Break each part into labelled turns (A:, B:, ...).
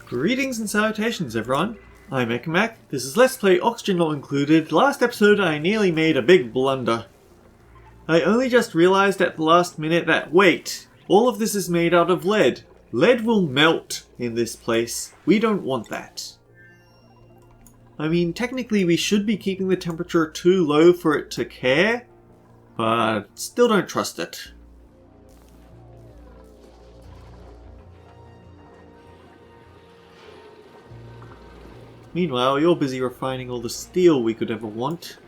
A: Greetings and salutations everyone, I'm Ekamac, this is Let's Play Oxygen Not Included. Last episode I nearly made a big blunder. I only just realised at the last minute that wait, all of this is made out of lead. Lead will melt in this place, we don't want that. I mean, technically we should be keeping the temperature too low for it to care, but still don't trust it. Meanwhile, you're busy refining all the steel we could ever want.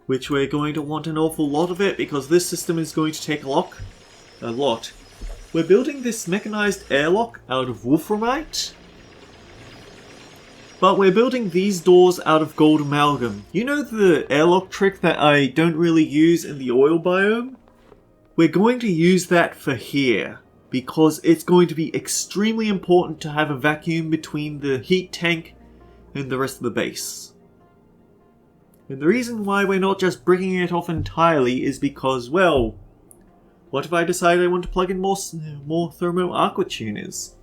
A: Which we're going to want an awful lot of it because this system is going to take a lot. We're building this mechanized airlock out of wolframite. But we're building these doors out of gold amalgam. You know the airlock trick that I don't really use in the oil biome? We're going to use that for here, because it's going to be extremely important to have a vacuum between the heat tank and the rest of the base. And the reason why we're not just bricking it off entirely is because, well, what if I decide I want to plug in more thermo aqua tuners?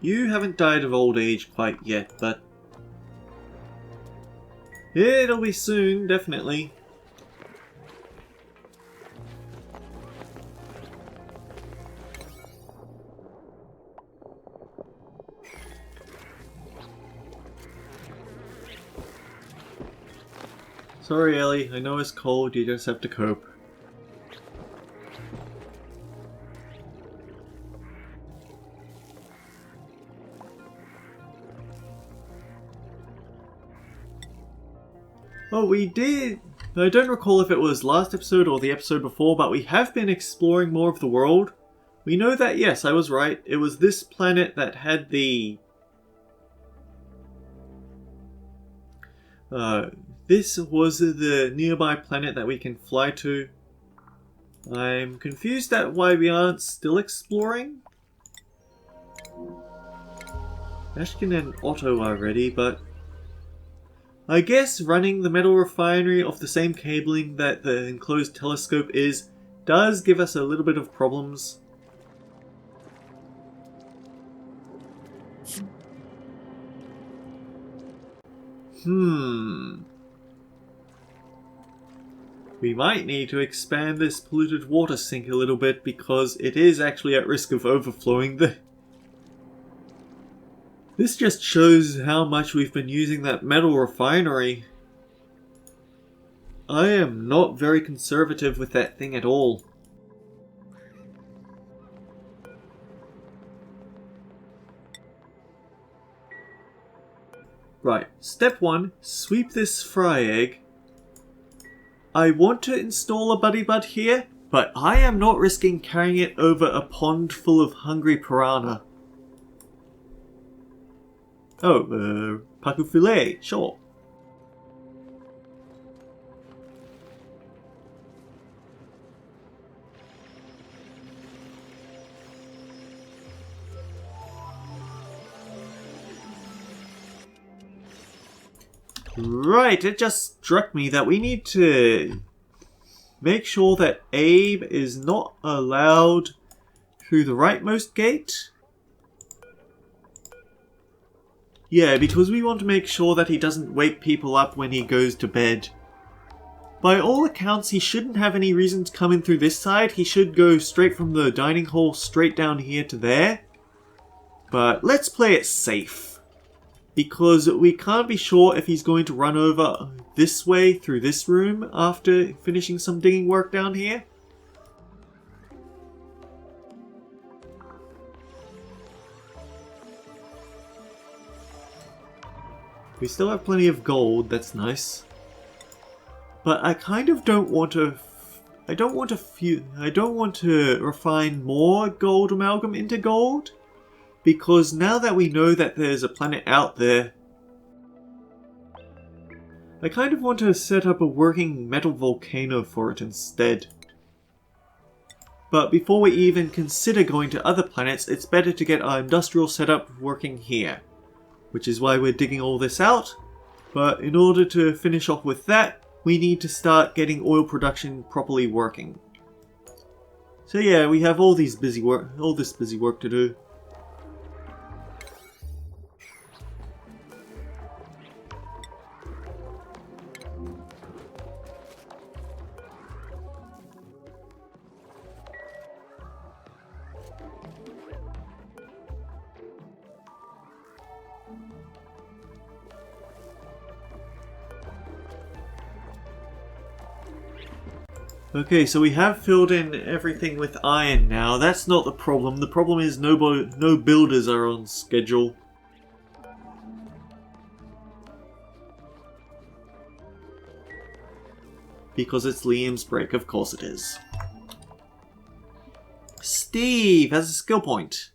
A: You haven't died of old age quite yet, but it'll be soon, definitely. Sorry, Ellie, I know it's cold, you just have to cope. Oh, we did! I don't recall if it was last episode or the episode before, but we have been exploring more of the world. We know that, yes, I was right, it was this planet that had the... this was the nearby planet that we can fly to. I'm confused at why we aren't still exploring. Ashkin and Otto are ready, but I guess running the metal refinery off the same cabling that the enclosed telescope is does give us a little bit of problems. We might need to expand this polluted water sink a little bit because it is actually at risk of overflowing. This just shows how much we've been using that metal refinery. I am not very conservative with that thing at all. Right, step 1, sweep this fry egg. I want to install a buddy bud here, but I am not risking carrying it over a pond full of hungry piranha. Oh, pacu filet, sure. Right, it just struck me that we need to make sure that Abe is not allowed through the rightmost gate. Yeah, because we want to make sure that he doesn't wake people up when he goes to bed. By all accounts, he shouldn't have any reason to come in through this side. He should go straight from the dining hall straight down here to there. But let's play it safe, because we can't be sure if he's going to run over this way through this room after finishing some digging work down here. We still have plenty of gold, that's nice. But I kind of don't want to... I don't want to refine more gold amalgam into gold. Because now that we know that there's a planet out there, I kind of want to set up a working metal volcano for it instead. But before we even consider going to other planets, it's better to get our industrial setup working here. Which is why we're digging all this out. But in order to finish off with that, we need to start getting oil production properly working. So yeah, we have all this busy work to do. Okay, so we have filled in everything with iron now. That's not the problem. The problem is no builders are on schedule. Because it's Liam's break, of course it is. Steve has a skill point.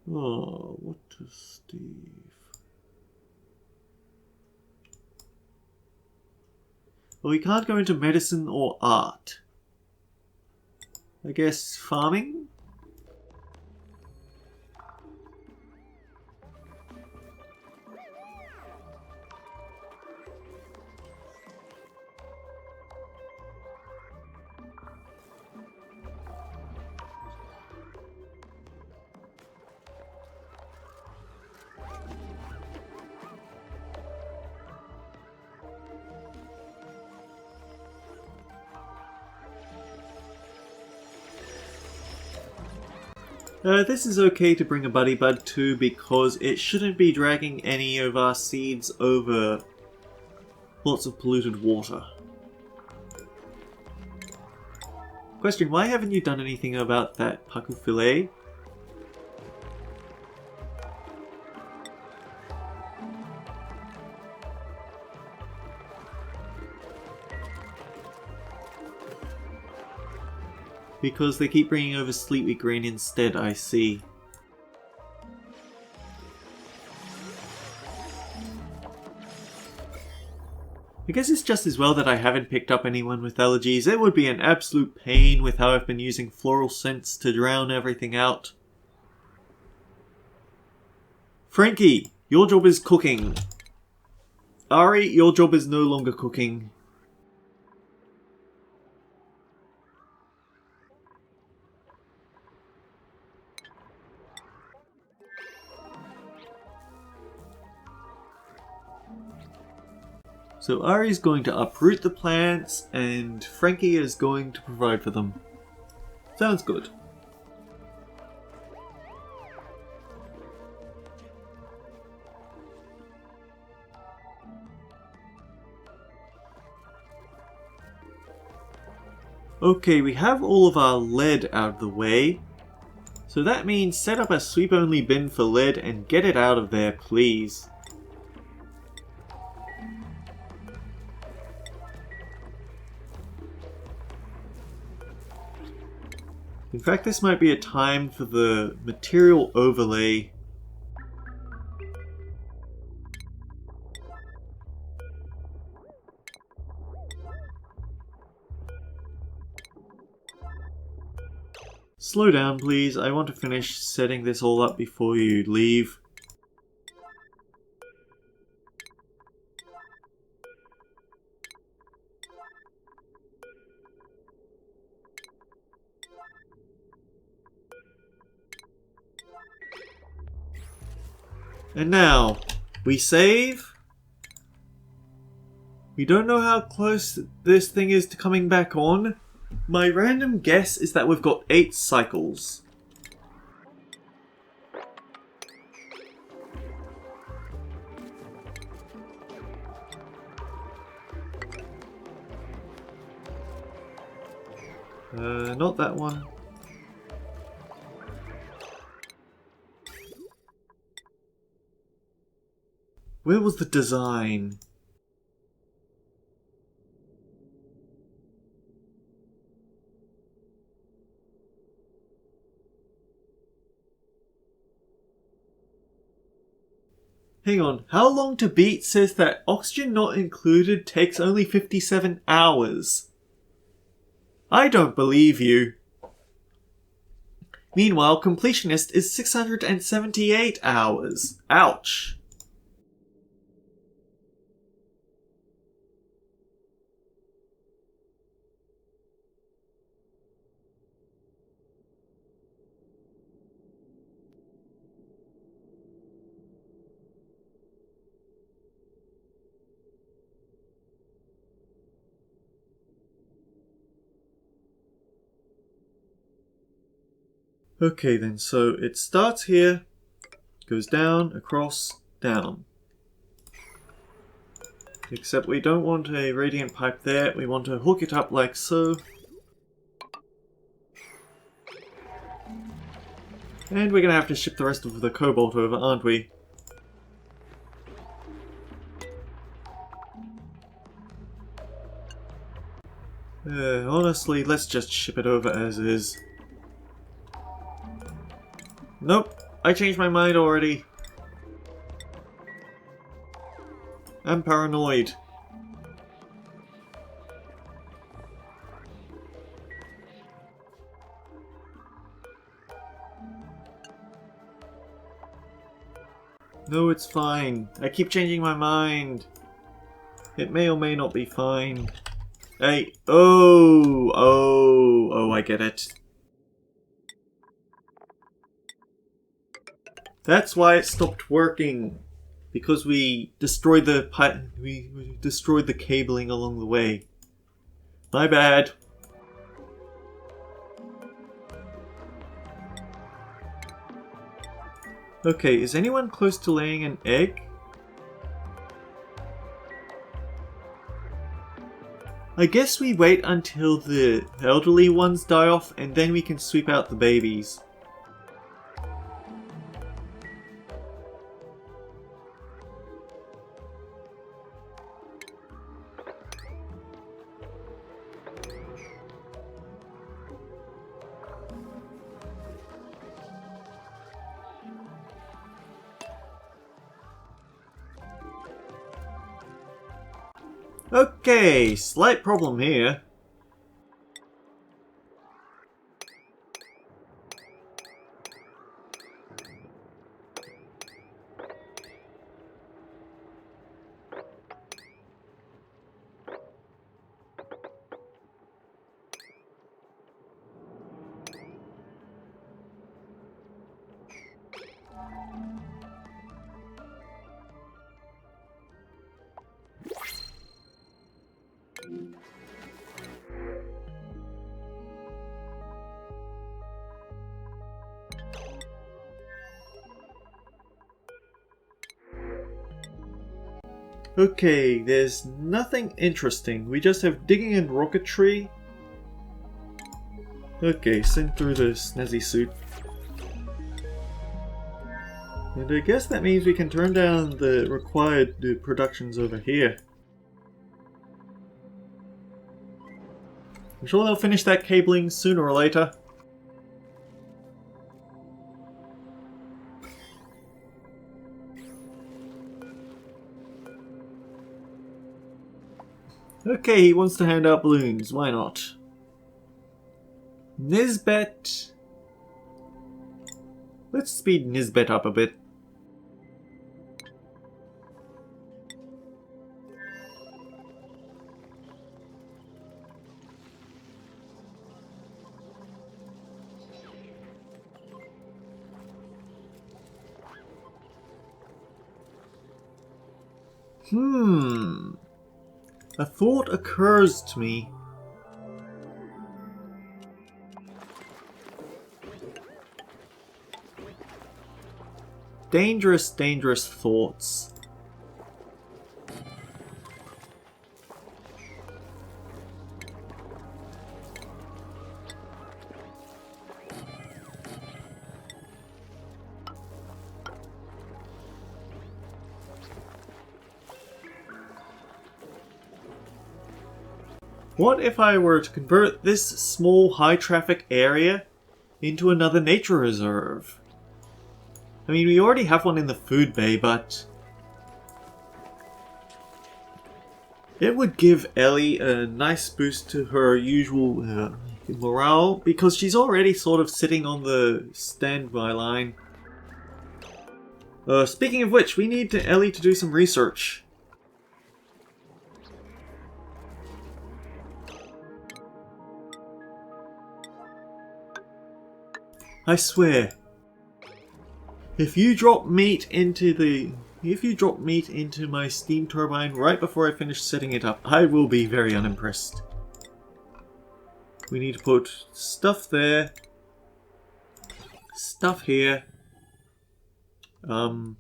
A: Oh, what does Steve... Well, we can't go into medicine or art. I guess farming? This is okay to bring a buddy bud to because it shouldn't be dragging any of our seeds over lots of polluted water. Question, why haven't you done anything about that paku fillet? Because they keep bringing over sleepy grain instead, I see. I guess it's just as well that I haven't picked up anyone with allergies. It would be an absolute pain with how I've been using floral scents to drown everything out. Frankie, your job is cooking. Ari, your job is no longer cooking. So Ari's going to uproot the plants, and Frankie is going to provide for them. Sounds good. Okay, we have all of our lead out of the way. So that means set up a sweep-only bin for lead and get it out of there, please. In fact, this might be a time for the material overlay. Slow down, please. I want to finish setting this all up before you leave. And now, we save. We don't know how close this thing is to coming back on. My random guess is that we've got 8 cycles. Not that one. Where was the design? Hang on, how long to beat says that oxygen not included takes only 57 hours. I don't believe you. Meanwhile, completionist is 678 hours. Ouch. Okay then, so it starts here, goes down, across, down. Except we don't want a radiant pipe there, we want to hook it up like so. And we're gonna have to ship the rest of the cobalt over, aren't we? Honestly, let's just ship it over as is. Nope, I changed my mind already. I'm paranoid. No, it's fine. I keep changing my mind. It may or may not be fine. Hey, oh, I get it. That's why it stopped working. Because we destroyed the we destroyed the cabling along the way. My bad. Okay, is anyone close to laying an egg? I guess we wait until the elderly ones die off and then we can sweep out the babies. Okay, slight problem here. Okay, there's nothing interesting. We just have digging and rocketry. Okay, send through the snazzy suit. And I guess that means we can turn down the required productions over here. I'm sure they'll finish that cabling sooner or later. Okay, he wants to hand out balloons. Why not? Nisbet. Let's speed Nisbet up a bit. A thought occurs to me. Dangerous, dangerous thoughts. What if I were to convert this small high traffic area into another nature reserve? I mean, we already have one in the food bay, but it would give Ellie a nice boost to her usual morale, because she's already sort of sitting on the standby line. Speaking of which, we need Ellie to do some research. I swear, if you drop meat into my steam turbine right before I finish setting it up, I will be very unimpressed. We need to put stuff there, stuff here, Atmo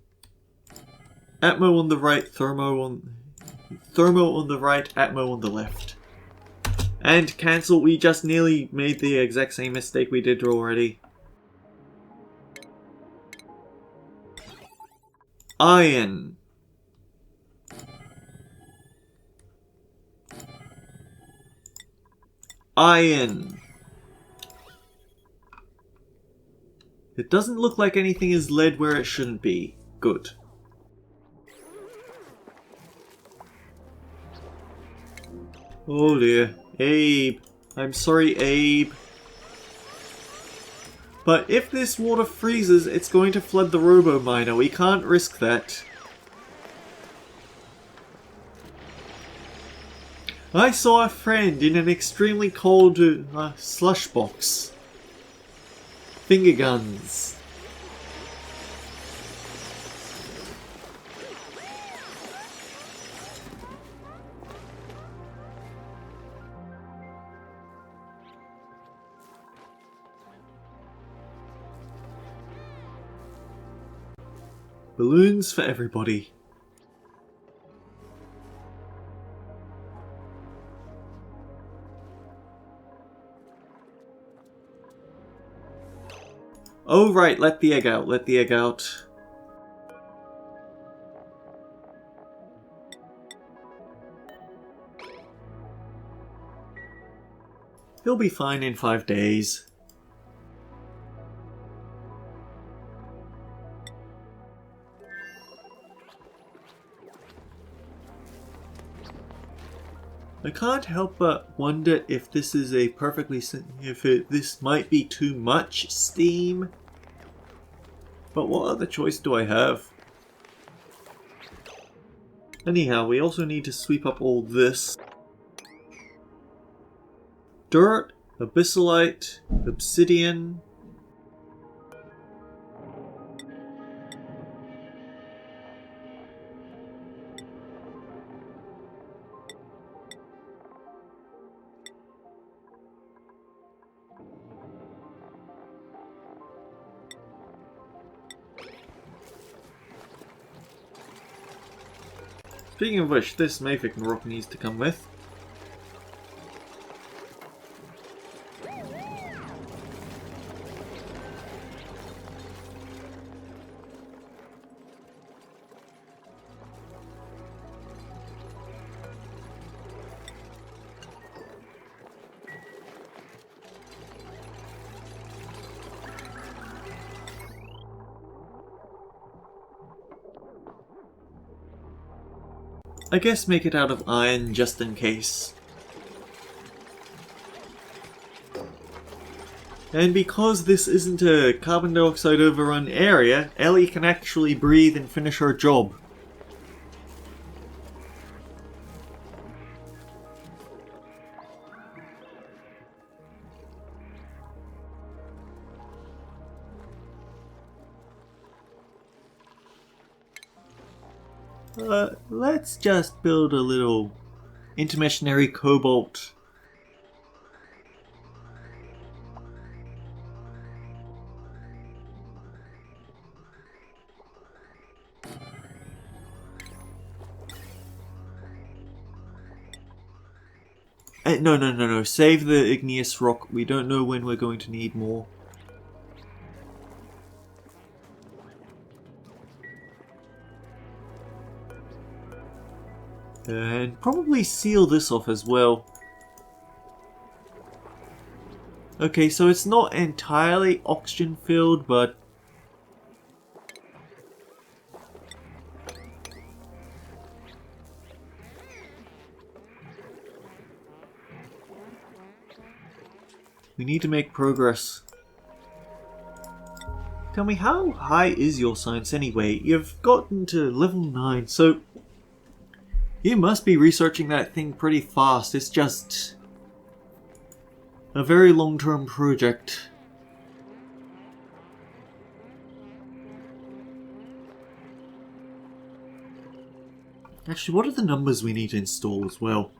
A: on the right, thermo on the right, Atmo on the left. And cancel, we just nearly made the exact same mistake we did already. Iron. Iron. It doesn't look like anything is lead where it shouldn't be. Good. Oh dear. Abe. I'm sorry, Abe. But if this water freezes, it's going to flood the robo-miner. We can't risk that. I saw a friend in an extremely cold slush box. Finger guns. Balloons for everybody. Oh right, let the egg out, let the egg out. He'll be fine in 5 days. I can't help but wonder if this is a this might be too much steam. But what other choice do I have? Anyhow, we also need to sweep up all this. Dirt, abyssalite, obsidian. Speaking of which, this Mafic rock needs to come with. I guess make it out of iron just in case. And because this isn't a carbon dioxide overrun area, Ellie can actually breathe and finish her job. Let's just build a little intermissionary cobalt. No. Save the igneous rock. We don't know when we're going to need more. And probably seal this off as well. Okay, so it's not entirely oxygen filled, but we need to make progress. Tell me, how high is your science anyway? You've gotten to level 9, so you must be researching that thing pretty fast. It's just a very long-term project. Actually, what are the numbers we need to install as well?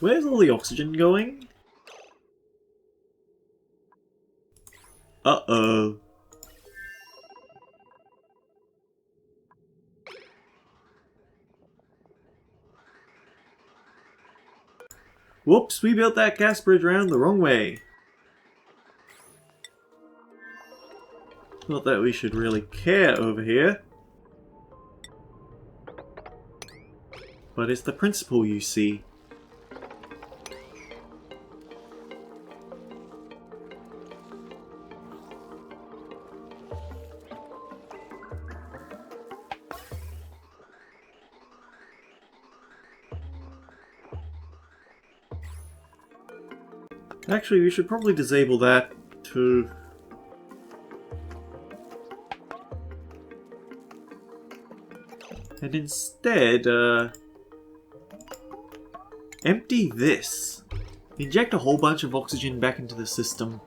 A: Where's all the oxygen going? Uh-oh. Whoops, we built that gas bridge around the wrong way. Not that we should really care over here. But it's the principle, you see. Actually, we should probably disable that too. And instead, empty this. Inject a whole bunch of oxygen back into the system.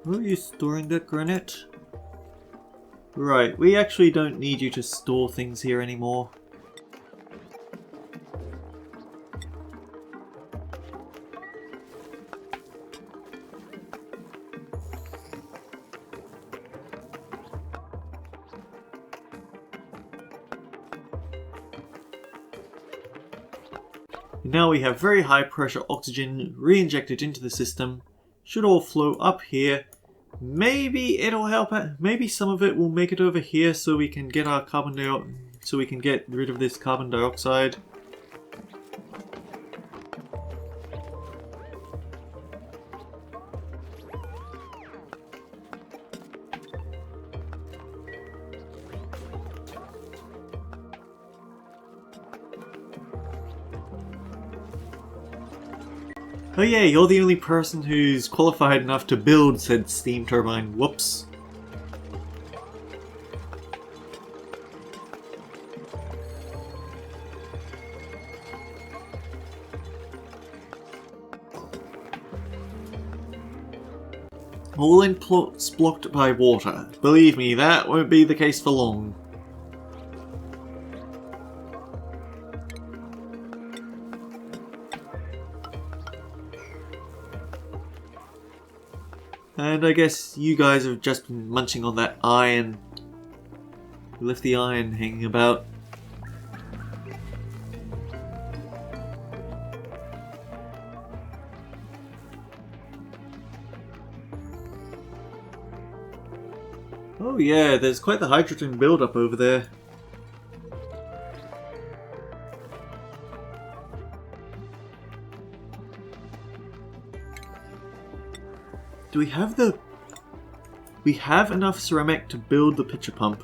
A: Where are you storing that granite? Right, we actually don't need you to store things here anymore. Now we have very high pressure oxygen re-injected into the system. Should all flow up here. Maybe it'll help out. Maybe some of it will make it over here so we can get our so we can get rid of this carbon dioxide. Oh yeah, you're the only person who's qualified enough to build said steam turbine. Whoops. All inputs blocked by water. Believe me, that won't be the case for long. And I guess you guys have just been munching on that iron. We left the iron hanging about. Oh yeah, there's quite the hydrogen build-up over there. Do we have the... We have enough ceramic to build the pitcher pump.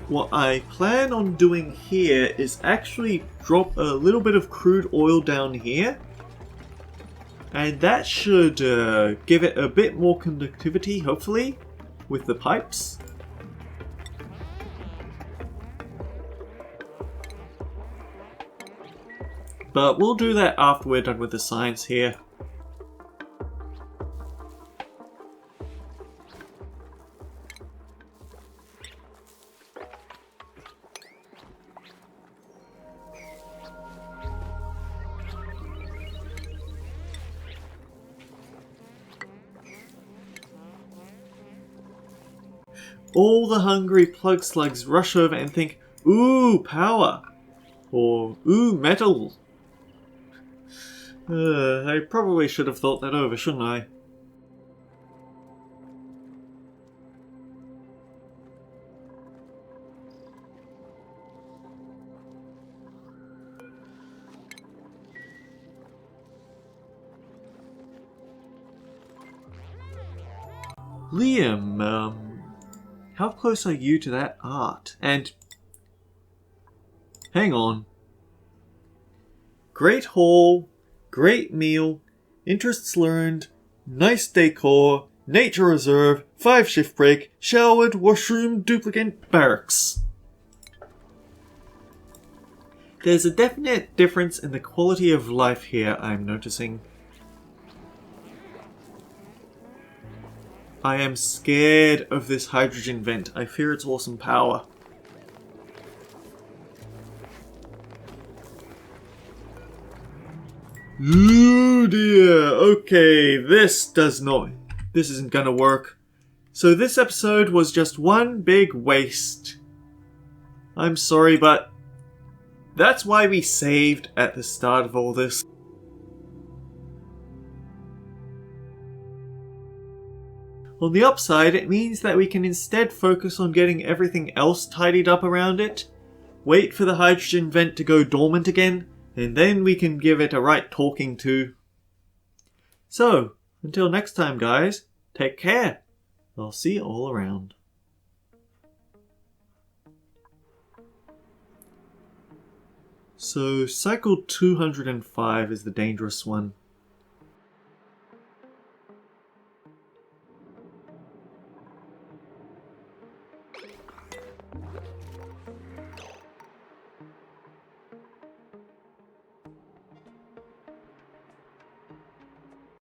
A: what I plan on doing here is actually drop a little bit of crude oil down here. And that should give it a bit more conductivity, hopefully, with the pipes. But we'll do that after we're done with the science here. All the hungry plug slugs rush over and think, ooh, power! Or, ooh, metal! I probably should have thought that over, shouldn't I? Liam, how close are you to that art? And hang on. Great hall, great meal, interests learned, nice decor, nature reserve, 5 shift break, showered, washroom, duplicate, barracks. There's a definite difference in the quality of life here, I'm noticing. I am scared of this hydrogen vent. I fear its awesome power. Oh dear. Okay, this isn't gonna work. So this episode was just one big waste. I'm sorry, but that's why we saved at the start of all this. On the upside, it means that we can instead focus on getting everything else tidied up around it, wait for the hydrogen vent to go dormant again, and then we can give it a right talking to. So, until next time guys, take care. I'll see you all around. So, cycle 205 is the dangerous one.